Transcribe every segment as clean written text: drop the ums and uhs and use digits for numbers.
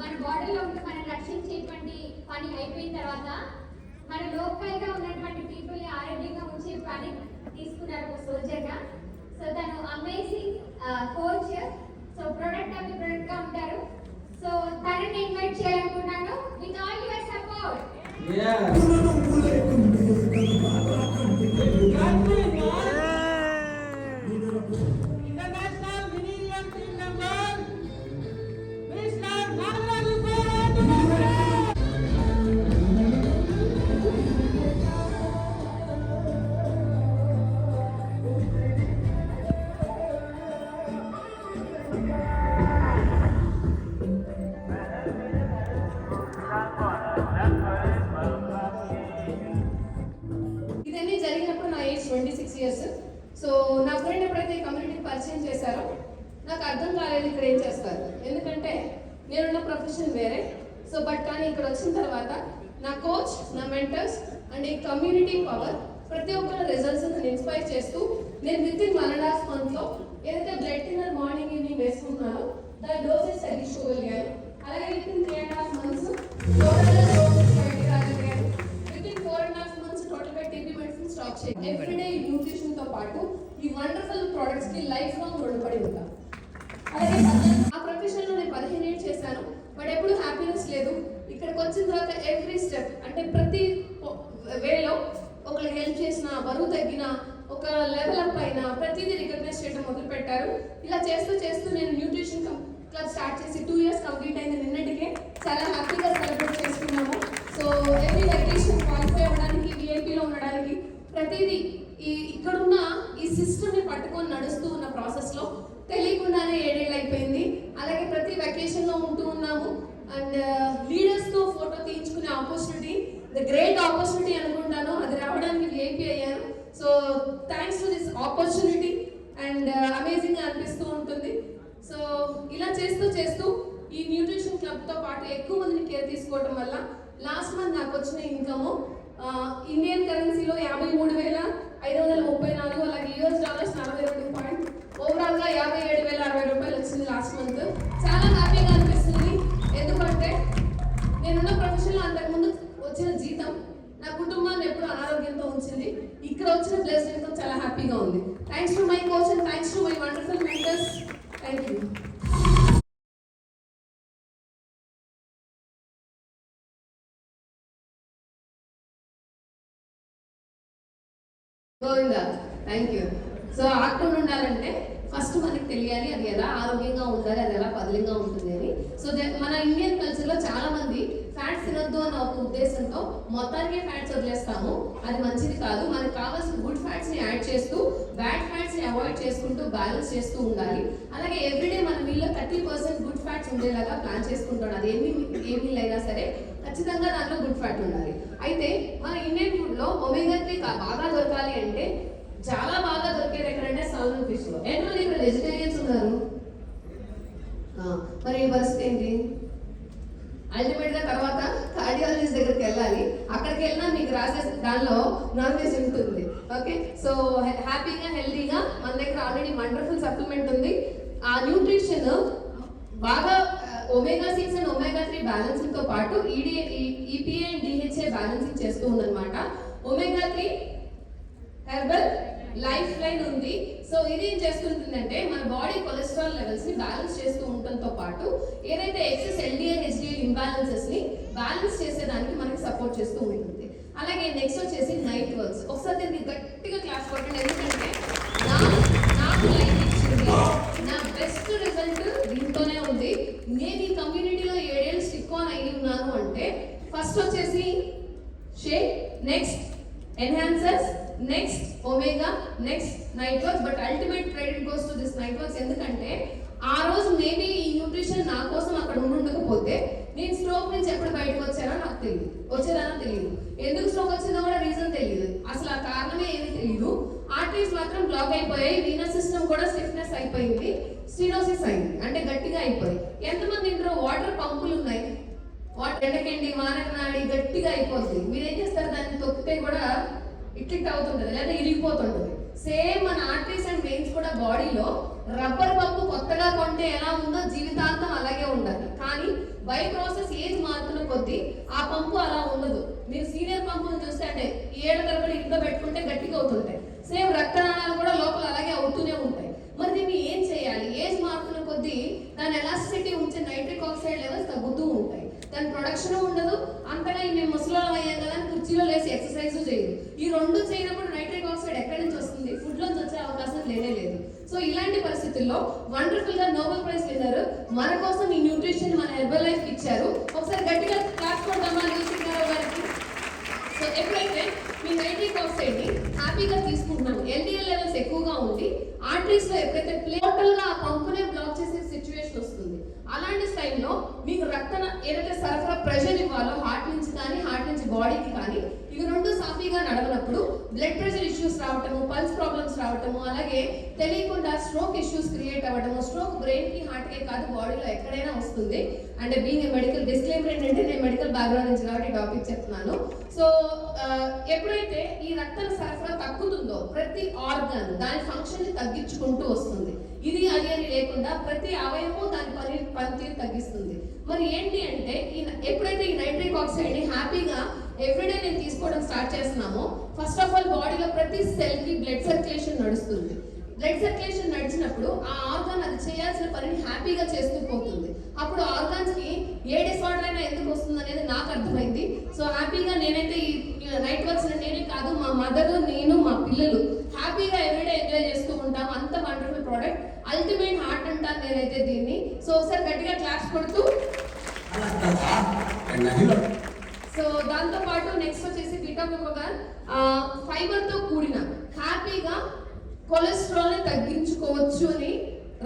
మన బాడీలో ఉంటే మనం రక్షించేటువంటి పని అయిపోయిన తర్వాత మన లోకల్గా ఉన్నటువంటి పీపుల్ని ఆరోగ్యంగా ఉంచే పని తీసుకున్నారు ఒక సోల్జర్గా. సో తను amazing coach. So product of the product గా ఉంటారు. సో తనని ఇన్వైట్ చేయాలనుకున్నాను విత్ ఆల్ యువర్ సపోర్ట్. ఇదన్నీ జరిగినప్పుడు నా ఏజ్ 26 ఇయర్స్. సో నా ఫ్రెండ్ ఎప్పుడైతే కమ్యూనిటీకి పరిచయం చేశారో నాకు అర్థం కాలేదు ఇక్కడ ఏం చేస్తారు, ఎందుకంటే నేనున్న ప్రొఫెషన్ వేరే. సో బట్ కానీ ఇక్కడ వచ్చిన తర్వాత నా కోచ్, నా మెంటర్స్ అండ్ ఈ కమ్యూనిటీ పవర్ ప్రతి ఒక్కరి రిజల్ట్స్ నన్ను ఇన్స్పైర్ చేస్తూ నేను విత్ ఇన్ 1.5 months ఏదైతే బ్లడ్ థిన్నర్ మార్నింగ్ ఈవినింగ్ వేసుకుంటున్నానో దాని డోసెస్ తగ్గించుకోగలిగాను. అలాగే విత్ ఇన్ 3.5 months స్టాప్ చేయాలి. ఎవ్రీడే న్యూట్రిషన్ తో పాటు ఈ వండర్ఫుల్ ప్రొడక్ట్స్ కి లైఫ్ లాంగ్ రుణపడి ఉంటాం. అలాగే ఆ ప్రొఫెషన్ లో నేను 15 years చేశాను, బట్ ఎప్పుడు హ్యాపీనెస్ లేదు. ఇక్కడికి వచ్చిన తర్వాత ఎవ్రీ స్టెప్ అంటే ప్రతి వేలో ఒకరికి హెల్ప్ చేసిన, బరువు తగ్గిన, ఒక లెవెల్ అప్ అయినా ప్రతిదీ రికగ్నైజ్ చేయడం మొదలు పెట్టారు. ఇలా చేస్తూ చేస్తూ నేను న్యూట్రిషన్ క్లబ్ స్టార్ట్ చేసి 2 years కంప్లీట్ అయింది. నిన్నటికే చాలా హ్యాపీగా సెలబ్రేట్ చేసుకున్నాము. సో ఎవ్రీ వెకేషన్ క్వాలిఫై అవ్వడానికి, విఐపీలో ఉండడానికి ప్రతిదీ ఇక్కడున్న ఈ సిస్టమ్ని పట్టుకొని నడుస్తూ ఉన్న ప్రాసెస్లో తెలియకుండానే 7 ఏళ్ళు అయిపోయింది. అలాగే ప్రతి వెకేషన్లో ఉంటూ ఉన్నాము. అండ్ లీడర్స్తో ఫోటో తీయించుకునే ఆపర్చునిటీ, ద గ్రేట్ ఆపర్చునిటీ అనుకుంటాను, అది రావడానికి విఐపీ అయ్యాను. So thanks to this opportunity and అమేజింగ్గా అనిపిస్తూ ఉంటుంది. సో ఇలా చేస్తూ చేస్తూ ఈ న్యూట్రిషన్ క్లబ్తో పాటు ఎక్కువ మందిని కేర్ తీసుకోవడం వల్ల లాస్ట్ మంత్ నాకు వచ్చిన ఇన్కమ్ ఇండియన్ కరెన్సీలో 53,534, అలాగే US డాలర్స్ 42 ఓవరాల్గా 57,060 రూపాయలు వచ్చింది లాస్ట్ మంత్. చాలా హ్యాపీగా అనిపిస్తుంది, ఎందుకంటే నేనున్న ప్రొఫెషన్లో అంతకుముందు వచ్చిన జీతం నా కుటుంబాన్ని ఎప్పుడు అనారోగ్యంతో ఉంచింది. ఇక్కడ వచ్చిన బ్లెస్సింగ్తో చాలా హ్యాపీగా ఉంది. Thanks to my coach and thanks to my wonderful mentors. Thank you. Govinda, thank you. So ఆక్టోన్ ఉండాలంటే ఫస్ట్ మనకి తెలియాలి అది ఎలా ఆరోగ్యంగా ఉండాలి, అది ఎలా పదిలంగా ఉంటుంది అని. సో మన ఇండియన్ కల్చర్లో చాలా మంది ఫ్యాట్స్ తినొద్దు అన్న ఒక ఉద్దేశంతో మొత్తానికి ఫ్యాట్స్ వదిలేస్తాము. అది మంచిది కాదు. మనకు కావాల్సిన గుడ్ ఫ్యాట్స్ని యాడ్ చేస్తూ బ్యాడ్ ఫ్యాట్స్ని అవాయిడ్ చేసుకుంటూ బ్యాలెన్స్ చేస్తూ ఉండాలి. అలాగే ఎవ్రీడే మన మీల్లో 30% గుడ్ ఫ్యాట్స్ ఉండేలాగా ప్లాన్ చేసుకుంటాడు. అది ఏ మీల్ అయినా సరే ఖచ్చితంగా దాంట్లో గుడ్ ఫ్యాట్ ఉండాలి. అయితే మన ఇండియన్ ఫుడ్లో ఒమేగా 3 బాగా దొరకాలి అంటే చాలా బాగా దొరికేది ఎక్కడంటే సాల్మన్ ఫిష్లో. ఏంటంటే ఇక్కడ వెజిటేరియన్స్ ఉన్నారు, మరి ఈ పరిస్థితి ఏంటి? అల్టిమేట్గా తర్వాత కార్డియాలజిస్ట్ దగ్గరికి వెళ్ళాలి. అక్కడికి వెళ్ళినా మీకు రాసే దానిలో నాన్ వెజ్ ఉంటుంది. ఓకే, సో హ్యాపీగా హెల్తీగా మన దగ్గర ఆల్రెడీ వండర్ఫుల్ సప్లిమెంట్ ఉంది. ఆ న్యూట్రిషన్ బాగా ఒమేగా 6 అండ్ ఒమేగా 3 బ్యాలెన్సింగ్ తో పాటు EPA అండ్ DHA బ్యాలెన్సింగ్ చేస్తూ ఉందన్నమాట. ఒమేగా 3 హెర్బల్ లైఫ్ లైన్ ఉంది. సో ఇది ఏం చేస్తుంటుందంటే మన బాడీ కొలెస్ట్రాల్ లెవెల్స్ ని బ్యాలెన్స్ చేస్తూ ఉండటంతో పాటు ఏదైతే ఎక్సెస్ LDL HDL ఇంబ్యాలెన్సెస్ ని బ్యాలెన్స్ చేసేదానికి మనకి సపోర్ట్ చేస్తూ ఉంటుంది. అలాగే నెక్స్ట్ వచ్చేసి నైట్ వర్క్స్. ఒకసారి దీనికి గట్టిగా క్లాస్ కొట్టండి, ఎందుకంటే నాకు లైఫ్ ఇచ్చింది, నా బెస్ట్ రిజల్ట్ దీంతోనే ఉంది. నేను ఈ కమ్యూనిటీలో 7 ఏళ్ళు స్టిక్ ఆన్ అయ్యి ఉన్నాను అంటే ఫస్ట్ వచ్చేసి shake, next enhancers, next omega, next night works. But ultimate credit goes to this night works. ఎందుకంటే ఆ రోజు మేబీ ఈ న్యూట్రిషన్ నా కోసం అక్కడ ఉండకపోతే నేను స్ట్రోక్ నుంచి ఎప్పుడు బయటకు వచ్చానో నాకు తెలియదు, వచ్చేదానో తెలియదు, ఎందుకు స్ట్రోక్ వచ్చిందో కూడా రీజన్ తెలియదు, అసలు ఆ కారణమే ఏమీ తెలియదు. ఆర్టరీస్ మాత్రం బ్లాక్ అయిపోయాయి, వీనస్ సిస్టమ్ కూడా స్టిఫ్నెస్ అయిపోయింది, స్టీనోసిస్ అయింది, అంటే గట్టిగా అయిపోయి. ఎంతమంది ఇంట్లో వాటర్ పంపులు ఉన్నాయి, వాటర్ ఎండకండి వానకు నాడి గట్టిగా అయిపోతుంది. మీరేం చేస్తారు, దాన్ని తొక్కితే కూడా ఇట్లిట్ అవుతుంటుంది లేదా ఇరిగిపోతుంటుంది. సేమ్ మన ఆర్టరీస్ అండ్ వెయిన్స్ కూడా బాడీలో రబ్బర్ పంపు కొత్తగా కొంటే ఎలా ఉందో జీవితాంతం అలాగే ఉండాలి. కానీ బై ప్రాసెస్ ఏజ్ మారుతున్న కొద్దీ ఆ పంపు అలా ఉండదు. మీరు సీనియర్ పంపును చూస్తే అంటే 7 తరబడి ఇంట్లో పెట్టుకుంటే గట్టిగా అవుతుంటాయి. సేమ్ రక్తనాళాలు కూడా లోపల అలాగే అవుతూనే ఉంటాయి. మరి దీన్ని ఏం చేయాలి? ఏజ్ మారుతున్న కొద్దీ దాని ఎలాస్టిసిటీ ఉంచే నైట్రిక్ ఆక్సైడ్ లెవెల్స్ తగ్గుతూ ఉంటాయి. దాని ప్రొడక్షన్ ఉండదు. అంతగా మేము ముసలాళ్ళం అయ్యాం కదా అని కుర్చీలో లేసి ఎక్సర్సైజ్ చేయదు. ఈ రెండు చేయనప్పుడు నైట్రిక్ ఆక్సైడ్ ఎక్కడి నుంచి వస్తుంది? ఫుడ్ లోంచి వచ్చే అవకాశం లేనే లేదు. సో ఇలాంటి పరిస్థితుల్లో వండర్ఫుల్ గా నోబెల్ ప్రైజ్ విన్నర్ మన కోసం ఈ న్యూట్రిషన్ మన హెర్బల్ లైఫ్ ఇచ్చారు. ఒకసారి గట్టిగా క్లాస్ కొడదామా యూసింగ్ గారికి. సో ఎప్పుడైతే మీ నైట్రిక్ ఆక్సైడ్ ని హ్యాపీగా తీసుకుంటున్నాము, ఎల్డిఎల్ లెవెల్స్ ఎక్కువగా ఉండి ఆర్టరీస్ లో ఎప్పుడైతే టోటల్ గా ఆ పంపునే బ్లాక్ చేసే సిచ్యువేషన్ వస్తుంది, అలాంటి టైంలో మీకు రక్తం ఏదైతే సరఫరా ప్రెషర్ ఇవ్వాలో హార్ట్ నుంచి కానీ హార్ట్ నుంచి బాడీకి కానీ ఇవి రెండు సాఫీగా నడవనప్పుడు బ్లడ్ ప్రెషర్ ఇష్యూస్ రావటము, పల్స్ ప్రాబ్లమ్స్ రావటము, అలాగే తెలియకుండా స్ట్రోక్ ఇష్యూస్ క్రియేట్ అవ్వడము. స్ట్రోక్ బ్రెయిన్ కి హార్ట్ కే కాదు బాడీలో ఎక్కడైనా వస్తుంది. అంటే బీయింగ్ మెడికల్ డిస్క్లైమర్ ఏంటంటే నేను మెడికల్ బ్యాక్గ్రౌండ్ నుంచి కాబట్టి టాపిక్ చెప్తున్నాను. సో ఎప్పుడైతే ఈ రక్త సరఫరా తగ్గుతుందో ప్రతి ఆర్గన్ దాని ఫంక్షన్ ని తగ్గించుకుంటూ వస్తుంది. ఇది అది అని లేకుండా ప్రతి అవయవము దాని పనితీరు తగ్గిస్తుంది. మరి ఏంటి అంటే ఎప్పుడైతే ఈ నైట్రిక్ ఆక్సైడ్ ని హ్యాపీగా ఎవ్రీడే నేను తీసుకోవడం స్టార్ట్ చేస్తున్నామో, ఫస్ట్ ఆఫ్ ఆల్ బాడీలో ప్రతి సెల్ కి బ్లడ్ సర్క్యులేషన్ నడుస్తుంది. బ్లడ్ సర్క్యులేషన్ నడిచినప్పుడు ఆ ఆర్గాన్ అది చేయాల్సిన పనిని హ్యాపీగా చేస్తూ పోతుంది. అప్పుడు ఆర్గాన్స్ కి ఏ డిసార్డర్ అయినా ఎందుకు వస్తుంది అనేది నాకు అర్థమైంది. సో హ్యాపీగా నేనైతే ఈ నైట్ వర్క్స్ నేనే కాదు, మా మదర్, నేను, మా పిల్లలు హ్యాపీగా ఎవ్రీడే ఎంజాయ్ చేస్తూ ఉంటాం. అంత వండర్ఫుల్ ప్రోడక్ట్, అల్టిమేట్ హార్ట్ అంటాను నేనైతే దీన్ని. సో ఒకసారి గట్టిగా క్లాప్స్ కొడుతూ. సో దాంతో పాటు నెక్స్ట్ వచ్చేసి బీటా గ్లూకాన్ ఫైబర్ తో కూడిన హ్యాపీగా కొలెస్ట్రాల్ ని తగ్గించుకోవచ్చు అని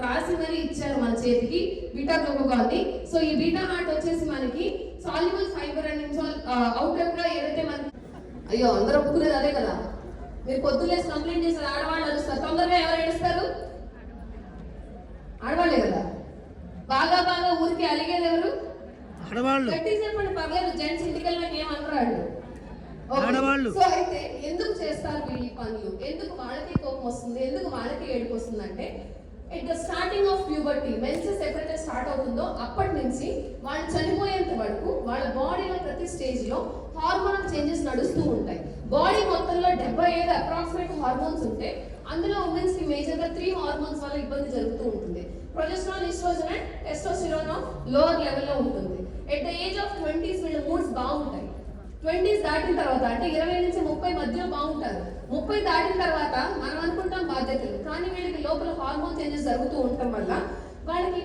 రాసి మరి ఇచ్చారు మన చేతికి బీటా గ్లూకాన్ ని. సో ఈ బీటా హార్ట్ వచ్చేసి మనకి సాల్యుబుల్ ఫైబర్ అండ్ అవుటర్ గా ఏదైతే మనకి అయ్యో అందరూ ఒప్పుకునేది అదే కదా. మీరు పొద్దులేసి కంప్లైంట్ చేస్తారు, ఆడవాళ్ళు అరుస్తారు. తొందరగా ఎవరు ఏడుస్తారు? ఆడవాళ్ళే కదా. బాగా బాగా ఊరికి అలిగేది ఎవరు? గట్టి చెప్పండి పర్లేదు. జెంట్స్ ఇంటికి నాకు ఏమనరాడు. సో అయితే ఎందుకు చేస్తారు వీళ్ళు పనులు? ఎందుకు వాళ్ళకి కోపం వస్తుంది? ఎందుకు వాళ్ళకి ఏడుపు వస్తుంది అంటే at the starting of puberty, menses ఎప్పుడైతే స్టార్ట్ అవుతుందో అప్పటి నుంచి వాళ్ళు చనిపోయేంత వరకు వాళ్ళ బాడీలో ప్రతి స్టేజ్ లో హార్మోనల్ చేంజెస్ నడుస్తూ ఉంటాయి. బాడీ మొత్తంలో 75 అప్రాక్సిమేట్ హార్మోన్స్ ఉంటే అందులో ఉమెన్స్ కి మేజర్ గా 3 హార్మోన్స్ వల్ల ఇబ్బంది జరుగుతూ ఉంటుంది. Progesterone, estrogen and testosterone lower level లో ఉంటుంది. At the age of 20s వీళ్ళ మూడ్స్ బాగుంటాయి. 20s దాటిన తర్వాత అంటే 20 నుంచి 30 మధ్యలో బాగుంటారు. 30 దాటిన తర్వాత మనం అనుకుంటాం బాధ్యతలు, కానీ వీళ్ళకి లోపల హార్మోన్ చేంజెస్ జరుగుతూ ఉండటం వల్ల వాళ్ళకి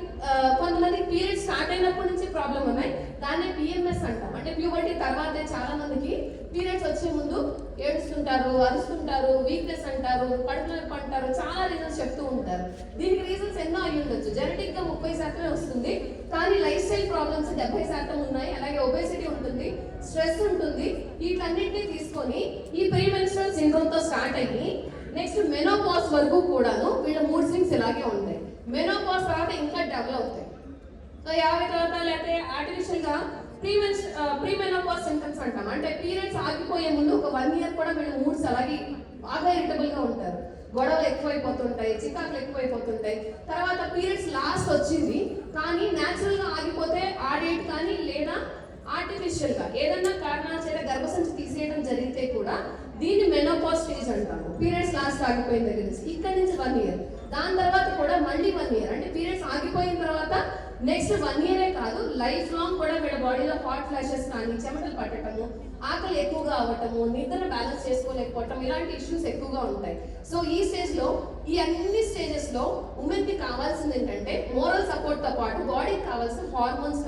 కొంతమందికి పీరియడ్స్ స్టార్ట్ అయినప్పటి నుంచి ప్రాబ్లం ఉన్నాయి. దాన్నే పిఎంఎస్ అంటాం. అంటే ప్యూబర్టీ తర్వాతే చాలా మందికి పీరియడ్స్ వచ్చే ముందు ఏడుస్తుంటారు, అరుస్తుంటారు, వీక్నెస్ అంటారు, కడుపు నొప్పి అంటారు, చాలా రీజన్స్ చెప్తూ ఉంటారు. దీనికి రీజన్స్ ఎన్నో అయి ఉండొచ్చు. జెనెటిక్ గా 30% వస్తుంది, కానీ లైఫ్ స్టైల్ ప్రాబ్లమ్స్ 70% ఉన్నాయి. అలాగే ఒబేసిటీ ఉంటుంది, స్ట్రెస్ ఉంటుంది. వీటన్నిటిని తీసుకొని ఈ ప్రీ మెన్స్ట్రువల్ సిండ్రోమ్ తో స్టార్ట్ అయ్యి నెక్స్ట్ మెనోపాజ్ వరకు కూడాను వీళ్ళ మూడ్ స్వింగ్స్ ఇలాగే ఉంటాయి. మెనోపాజ్ తర్వాత ఇంకా డబుల్ అవుతాయి. సో 50 తర్వాత లేకపోతే ఆర్టిఫిషియల్ గా ప్రీ మెనోపాజ్ సింప్టమ్స్ అంటాం. అంటే పీరియడ్స్ ఆగిపోయే ముందు ఒక 1 year కూడా వీళ్ళ మూడ్స్ అలాగే బాగా ఇరిటబుల్ గా ఉంటారు. గొడవలు ఎక్కువైపోతుంటాయి, చికాకులు ఎక్కువైపోతుంటాయి. తర్వాత పీరియడ్స్ లాస్ట్ వచ్చింది కానీ న్యాచురల్ గా ఆగిపోతే ఆ డేట్ కానీ లేదా ఆర్టిఫిషియల్ గా ఏదన్నా కారణాల చేత గర్భసంచి తీసేయడం జరిగితే కూడా దీన్ని మెనోపాజ్ స్టేజ్ అంటాము. పీరియడ్స్ లాస్ట్ ఆగిపోయిన దగ్గర నుంచి ఇక్కడ నుంచి 1 year, దాని తర్వాత కూడా మళ్ళీ 1 year. అంటే పీరియడ్స్ ఆగిపోయిన తర్వాత నెక్స్ట్ 1 year కాదు, లైఫ్ లాంగ్ కూడా వీళ్ళ బాడీలో హాట్ ఫ్లాషెస్ కానీ, చెమటలు పట్టడము, ఆకలి ఎక్కువగా అవ్వటము, నిద్ర బ్యాలెన్స్ చేసుకోలేకపోవటం, ఇలాంటి ఇష్యూస్ ఎక్కువగా ఉంటాయి. సో ఈ స్టేజ్ లో ఈ అన్ని స్టేజెస్ లో ఉమెన్ కి కావాల్సింది ఏంటంటే మోరల్ సపోర్ట్ తో పాటు బాడీకి కావాల్సిన హార్మోన్స్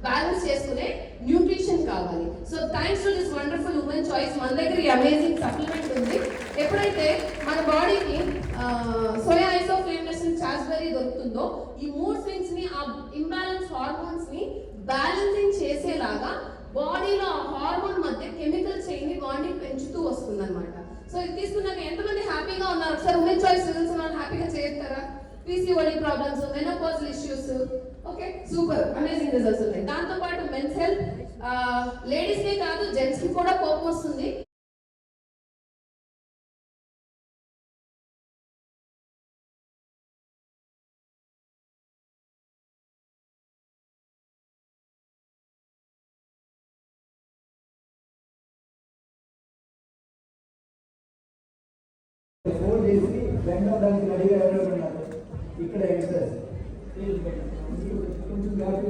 బ్యాలెన్స్ చేసుకునే న్యూట్రిషన్ కావాలి. So thanks to this wonderful women choice మన దగ్గర ఈ అమేజింగ్ సప్లిమెంట్ ఉంది. ఎప్పుడైతే మన బాడీకి సోయా ఐసోఫ్లేవనస్ చాస్బెర్రీ దొరుకుతుందో ఈ మూడ్ స్వింగ్స్ ని, ఆ ఇంబ్యాలెన్స్ హార్మోన్స్ ని బ్యాలెన్సింగ్ చేసేలాగా బాడీలో ఆ హార్మోన్ మధ్య కెమికల్ చైన్ ని బాండింగ్ పెంచుతూ వస్తుంది అనమాట. సో ఇది తీసుకున్నాక ఎంతమంది హ్యాపీగా ఉన్నారు? ఒకసారి ఉమెన్ చాయిస్ రిజల్ట్స్ మనం హ్యాపీగా చేయగలరా? PCOD problems, menopausal issues, okay super amazing results ఉన్నాయి. దాంతో పాటు మెన్స్ హెల్త్, లేడీస్ కే కాదు జెంట్స్ కి కూడా కోపం వస్తుంది. ఫోన్ చేసి బెండ్ అవడానికి రెడీగా ఎవరు ఉన్నారు ఇక్కడ సార్ కొంచెం గ్యాప్